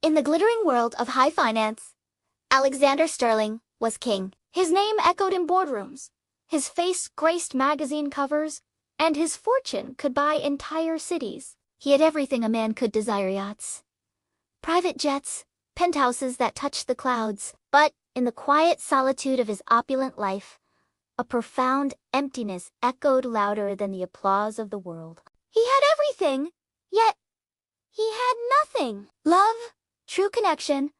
In the glittering world of high finance, Alexander Sterling was king. His name echoed in boardrooms, his face graced magazine covers, and his fortune could buy entire cities. He had everything a man could desire: yachts, private jets, penthouses that touched the clouds. But in the quiet solitude of his opulent life, a profound emptiness echoed louder than the applause of the world. He had everything, yet he had nothing. Love, true connection,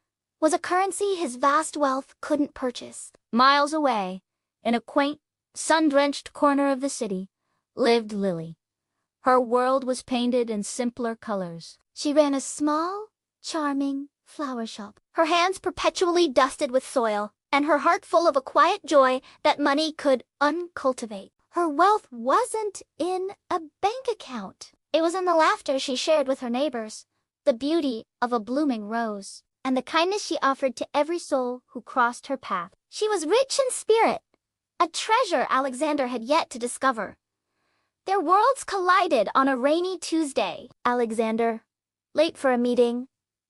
was a currency his vast wealth couldn't purchase. Miles away, in a quaint, sun-drenched corner of the city, lived Lily. Her world was painted in simpler colors. She ran a small, charming flower shop, her hands perpetually dusted with soil, and her heart full of a quiet joy that money could uncultivate. Her wealth wasn't in a bank account. It was in the laughter she shared with her neighbors, the beauty of a blooming rose, and the kindness she offered to every soul who crossed her path. She was rich in spirit, a treasure Alexander had yet to discover. Their worlds collided on a rainy Tuesday. Alexander, late for a meeting,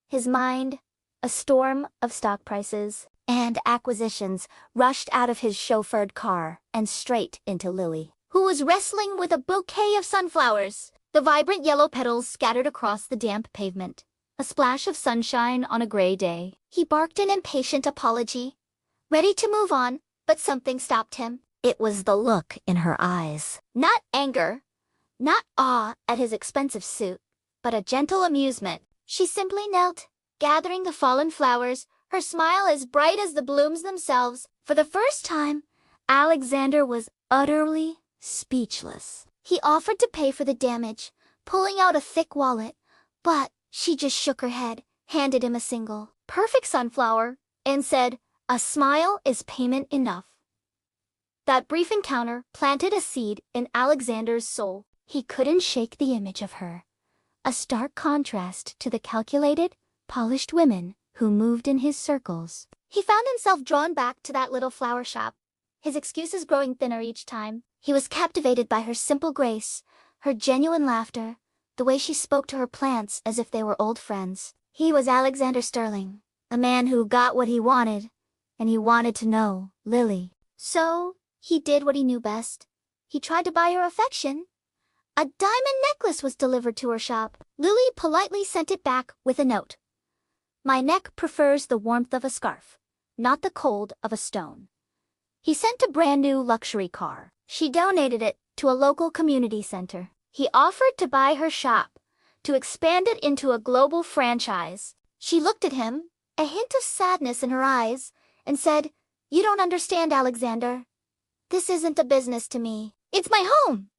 his mind a storm of stock prices and acquisitions, rushed out of his chauffeured car and straight into Lily, who was wrestling with a bouquet of sunflowers. The vibrant yellow petals scattered across the damp pavement, a splash of sunshine on a gray day. He barked an impatient apology, ready to move on, but something stopped him. It was the look in her eyes. Not anger, not awe at his expensive suit, but a gentle amusement. She simply knelt, gathering the fallen flowers, her smile as bright as the blooms themselves. For the first time, Alexander was utterly speechless. He offered to pay for the damage, pulling out a thick wallet, but she just shook her head, handed him a single, perfect sunflower, and said, "A smile is payment enough." That brief encounter planted a seed in Alexander's soul. He couldn't shake the image of her, a stark contrast to the calculated, polished women who moved in his circles. He found himself drawn back to that little flower shop, his excuses growing thinner each time. He was captivated by her simple grace, her genuine laughter, the way she spoke to her plants as if they were old friends. He was Alexander Sterling, a man who got what he wanted, and he wanted to know Lily. So he did what he knew best. He tried to buy her affection. A diamond necklace was delivered to her shop. Lily politely sent it back with a note. "My neck prefers the warmth of a scarf, not the cold of a stone." He sent a brand new luxury car. She donated it to a local community center. He offered to buy her shop, to expand it into a global franchise. She looked at him, a hint of sadness in her eyes, and said, "You don't understand, Alexander. This isn't a business to me. It's my home."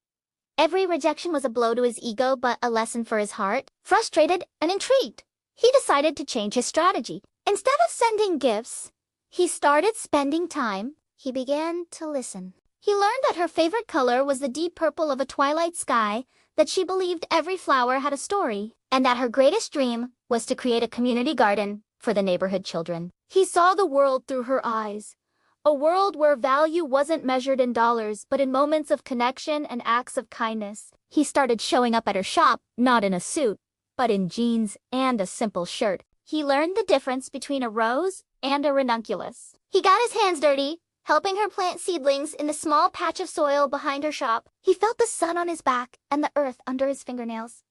Every rejection was a blow to his ego, but a lesson for his heart. Frustrated and intrigued, he decided to change his strategy. Instead of sending gifts, he started spending time. He began to listen. He learned that her favorite color was the deep purple of a twilight sky, that she believed every flower had a story, and that her greatest dream was to create a community garden for the neighborhood children. He saw the world through her eyes, a world where value wasn't measured in dollars, but in moments of connection and acts of kindness. He started showing up at her shop, not in a suit, but in jeans and a simple shirt. He learned the difference between a rose and a ranunculus. He got his hands dirty, helping her plant seedlings in the small patch of soil behind her shop. He felt the sun on his back and the earth under his fingernails.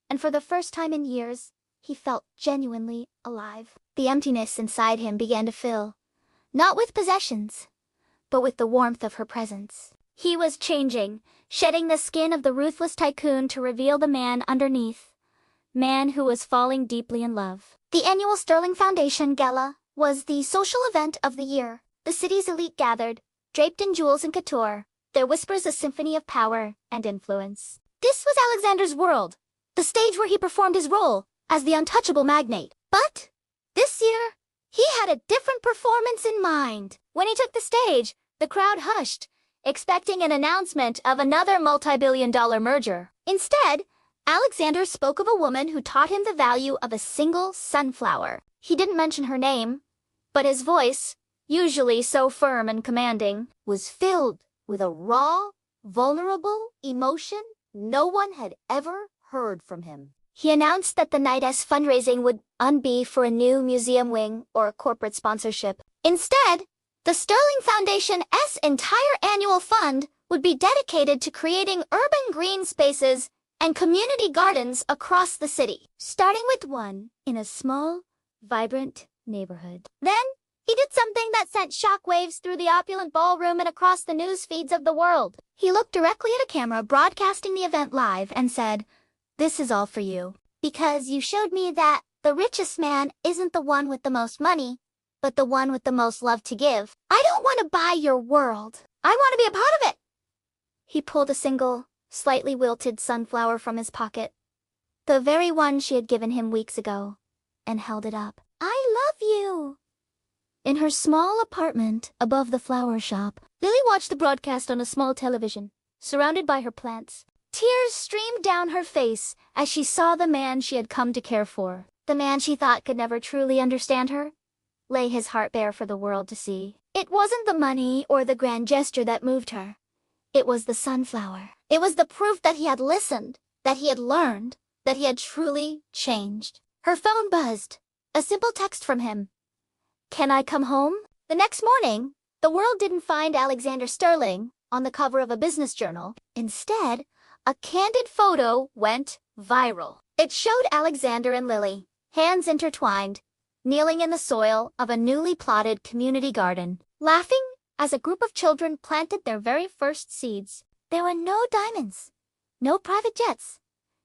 And for the first time in years, he felt genuinely alive. The emptiness inside him began to fill, not with possessions, but with the warmth of her presence. He was changing, shedding the skin of the ruthless tycoon to reveal the man underneath, man who was falling deeply in love. The annual Sterling Foundation Gala was the social event of the year. The city's elite gathered, draped in jewels and couture, their whispers a symphony of power and influence. This was Alexander's world, the stage where he performed his role as the untouchable magnate. But this year, he had a different performance in mind. When he took the stage, the crowd hushed, expecting an announcement of another multi-billion-dollar merger. Instead, Alexander spoke of a woman who taught him the value of a single sunflower. He didn't mention her name, but his voice, usually so firm and commanding, was filled with a raw, vulnerable emotion no one had ever heard from him. He announced that the night's fundraising would not be for a new museum wing or a corporate sponsorship. Instead, the Sterling Foundation's entire annual fund would be dedicated to creating urban green spaces and community gardens across the city, starting with one in a small, vibrant neighborhood. Then, he did something that sent shockwaves through the opulent ballroom and across the news feeds of the world. He looked directly at a camera broadcasting the event live and said, "This is all for you. Because you showed me that the richest man isn't the one with the most money, but the one with the most love to give. I don't want to buy your world. I want to be a part of it." He pulled a single, slightly wilted sunflower from his pocket, the very one she had given him weeks ago, and held it up. "I love you." In her small apartment above the flower shop, Lily watched the broadcast on a small television, surrounded by her plants. Tears streamed down her face as she saw the man she had come to care for. The man she thought could never truly understand her, lay his heart bare for the world to see. It wasn't the money or the grand gesture that moved her. It was the sunflower. It was the proof that he had listened, that he had learned, that he had truly changed. Her phone buzzed. A simple text from him. "Can I come home?" The next morning, the world didn't find Alexander Sterling on the cover of a business journal. Instead, a candid photo went viral. It showed Alexander and Lily, hands intertwined, kneeling in the soil of a newly plotted community garden, laughing as a group of children planted their very first seeds. There were no diamonds, no private jets,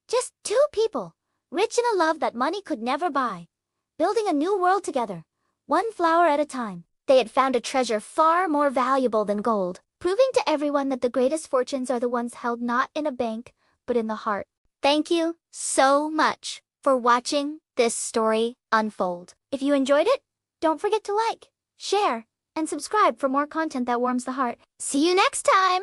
just two people, rich in a love that money could never buy, building a new world together, one flower at a time. They had found a treasure far more valuable than gold, proving to everyone that the greatest fortunes are the ones held not in a bank, but in the heart. Thank you so much for watching this story unfold. If you enjoyed it, don't forget to like, share, and subscribe for more content that warms the heart. See you next time!